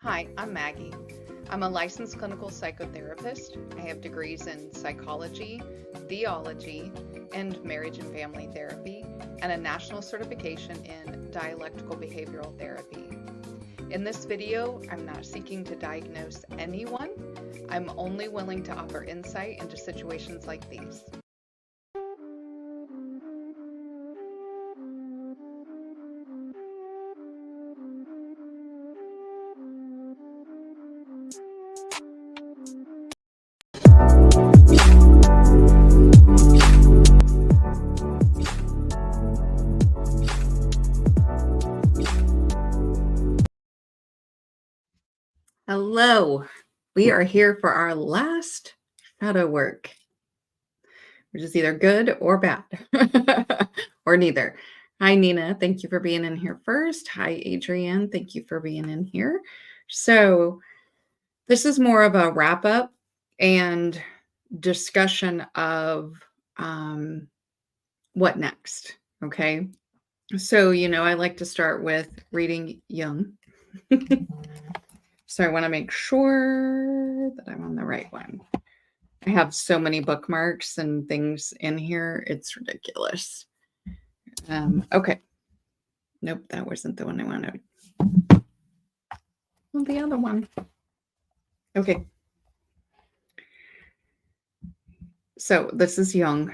Hi, I'm Maggie. I'm a licensed clinical psychotherapist. I have degrees in psychology, theology, and marriage and family therapy, and a national certification in dialectical behavioral therapy. In this video, I'm not seeking to diagnose anyone. I'm only willing to offer insight into situations like these. Hello, we are here for our last shadow work, which is either good or bad, or neither. Hi, Nina. Thank you for being in here first. Hi, Adrienne. Thank you for being in here. So, this is more of a wrap up and discussion of what next. Okay. So, I like to start with reading Jung. So, I want to make sure that I'm on the right one. I have so many bookmarks and things in here. It's ridiculous. Okay. Nope, that wasn't the one I wanted. Well, the other one. Okay. So this is Jung.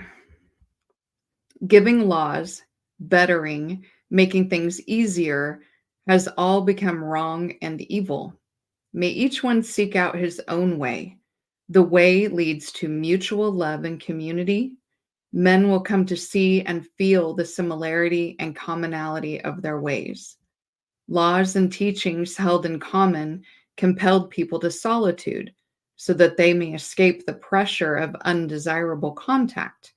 Giving laws, bettering, making things easier has all become wrong and evil. May each one seek out his own way. The way leads to mutual love and community. Men will come to see and feel the similarity and commonality of their ways. Laws and teachings held in common compelled people to solitude so that they may escape the pressure of undesirable contact.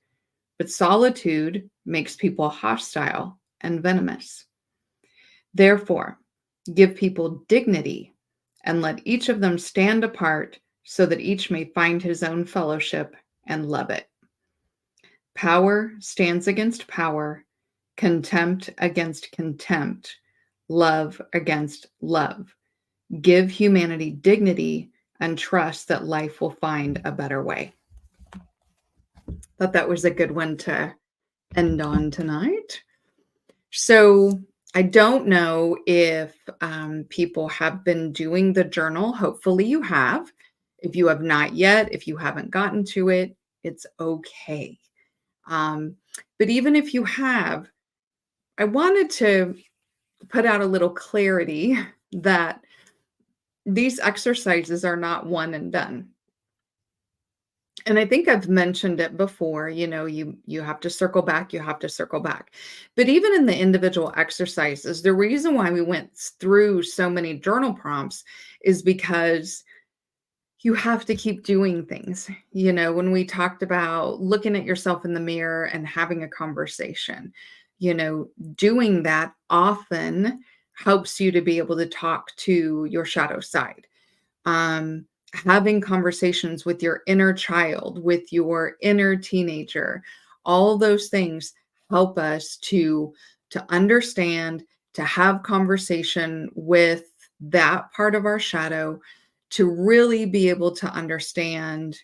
But solitude makes people hostile and venomous. Therefore, give people dignity and let each of them stand apart so that each may find his own fellowship and love it. Power stands against power, contempt against contempt, love against love. Give humanity dignity and trust that life will find a better way. Thought that was a good one to end on tonight. So I don't know if people have been doing the journal. Hopefully you have. If you have not yet, if you haven't gotten to it, it's okay. But even if you have, I wanted to put out a little clarity that these exercises are not one and done. And I think I've mentioned it before, you have to circle back, you have to circle back. But even in the individual exercises, the reason why we went through so many journal prompts is because you have to keep doing things. When we talked about looking at yourself in the mirror and having a conversation, doing that often helps you to be able to talk to your shadow side. Having conversations with your inner child, with your inner teenager, all those things help us to understand, to have conversation with that part of our shadow, to really be able to understand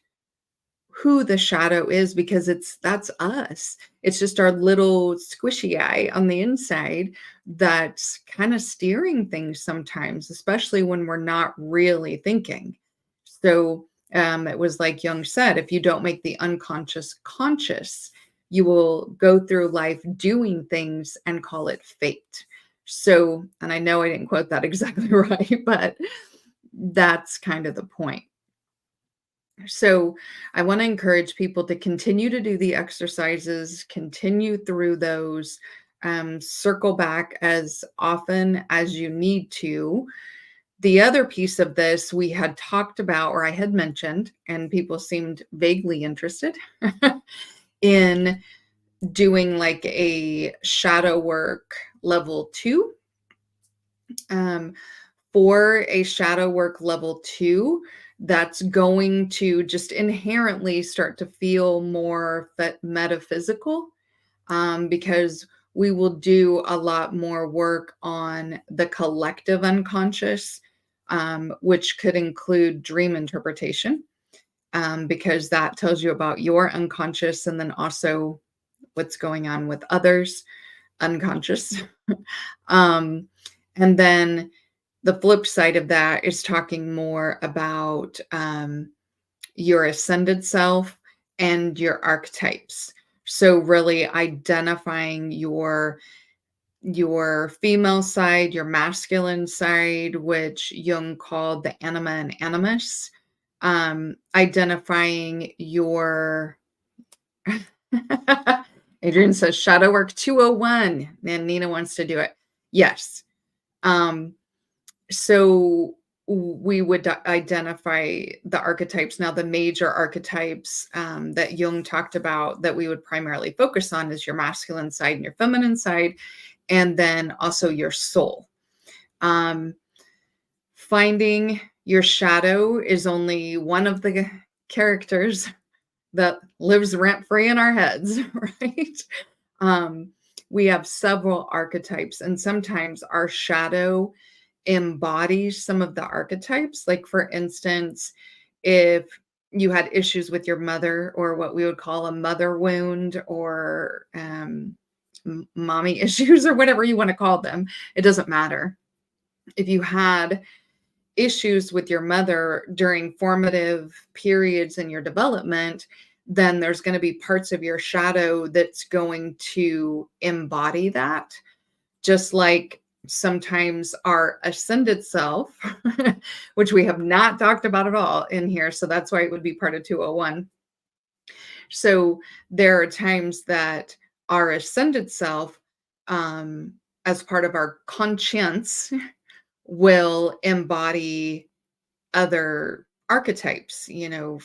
who the shadow is, because that's us. It's just our little squishy eye on the inside that's kind of steering things sometimes, especially when we're not really thinking. So it was like Jung said, if you don't make the unconscious conscious, you will go through life doing things and call it fate. So, and I know I didn't quote that exactly right, but that's kind of the point. So I want to encourage people to continue to do the exercises, continue through those, circle back as often as you need to. The other piece of this we had talked about, or I had mentioned, and people seemed vaguely interested in doing like a shadow work level 2. For a shadow work level 2, that's going to just inherently start to feel more metaphysical, because we will do a lot more work on the collective unconscious, which could include dream interpretation, because that tells you about your unconscious and then also what's going on with others unconscious. um, and then the flip side of that is talking more about your ascended self and your archetypes. So really identifying your female side, your masculine side, which Jung called the anima and animus, identifying your Adrian says shadow work 201, and Nina wants to do it. Yes. Um, so we would identify the archetypes. Now, the major archetypes that Jung talked about that we would primarily focus on is your masculine side and your feminine side, and then also your soul. Finding your shadow is only one of the characters that lives rent free in our heads, right? Um, we have several archetypes, and sometimes our shadow embodies some of the archetypes. Like, for instance, if you had issues with your mother, or what we would call a mother wound, or mommy issues, or whatever you want to call them, it doesn't matter. If you had issues with your mother during formative periods in your development, then there's going to be parts of your shadow that's going to embody that. Just like sometimes our ascended self, which we have not talked about at all in here. So that's why it would be part of 201. So there are times that our ascended self, as part of our conscience, will embody other archetypes,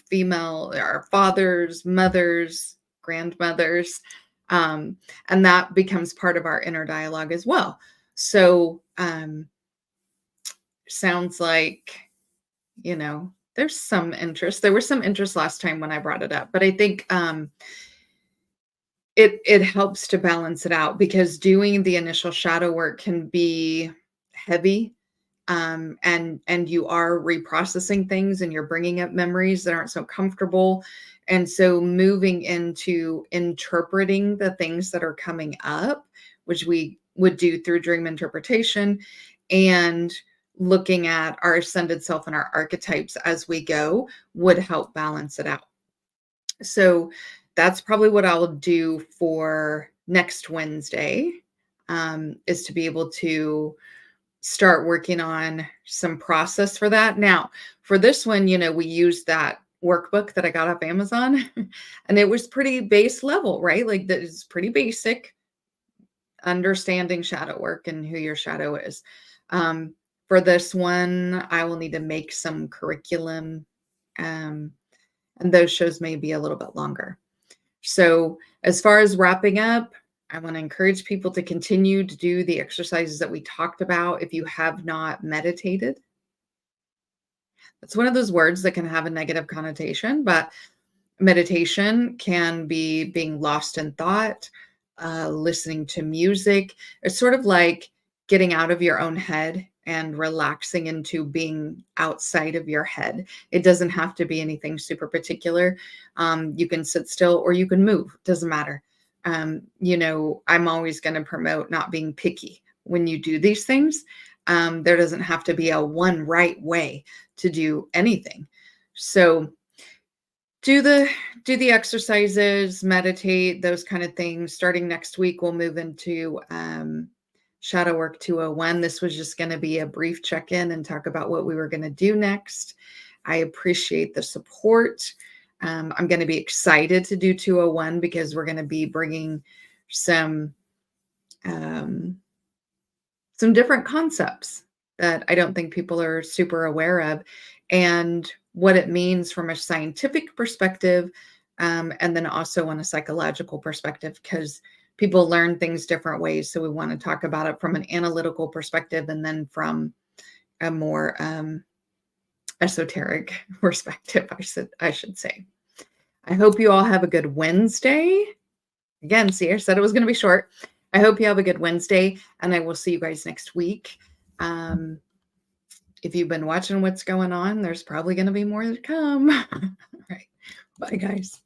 female, our fathers, mothers, grandmothers, and that becomes part of our inner dialogue as well. So sounds like, there's some interest. There was some interest last time when I brought it up, but I think it helps to balance it out, because doing the initial shadow work can be heavy, and you are reprocessing things, and you're bringing up memories that aren't so comfortable, and so moving into interpreting the things that are coming up, which we would do through dream interpretation, and looking at our ascended self and our archetypes as we go, would help balance it out. So that's probably what I'll do for next Wednesday, is to be able to start working on some process for that. Now, for this one, we used that workbook that I got off Amazon, and it was pretty base level, right? Like, that is pretty basic, understanding shadow work and who your shadow is. For this one, I will need to make some curriculum, and those shows may be a little bit longer. So as far as wrapping up, I want to encourage people to continue to do the exercises that we talked about. If you have not meditated, that's one of those words that can have a negative connotation, but meditation can be being lost in thought, listening to music. It's sort of like getting out of your own head and relaxing into being outside of your head. It doesn't have to be anything super particular. You can sit still or you can move, doesn't matter. I'm always going to promote not being picky when you do these things. There doesn't have to be a one right way to do anything. So do the exercises, meditate, those kind of things. Starting next week, we'll move into Shadow Work 201. This was just going to be a brief check-in and talk about what we were going to do next. I appreciate the support. I'm going to be excited to do 201 because we're going to be bringing some different concepts that I don't think people are super aware of, and what it means from a scientific perspective, and then also on a psychological perspective, because people learn things different ways. So we want to talk about it from an analytical perspective, and then from a more esoteric perspective, I should say. I hope you all have a good Wednesday. Again, see, I said it was going to be short. I hope you have a good Wednesday, and I will see you guys next week. If you've been watching what's going on, there's probably going to be more to come. All right. Bye, guys.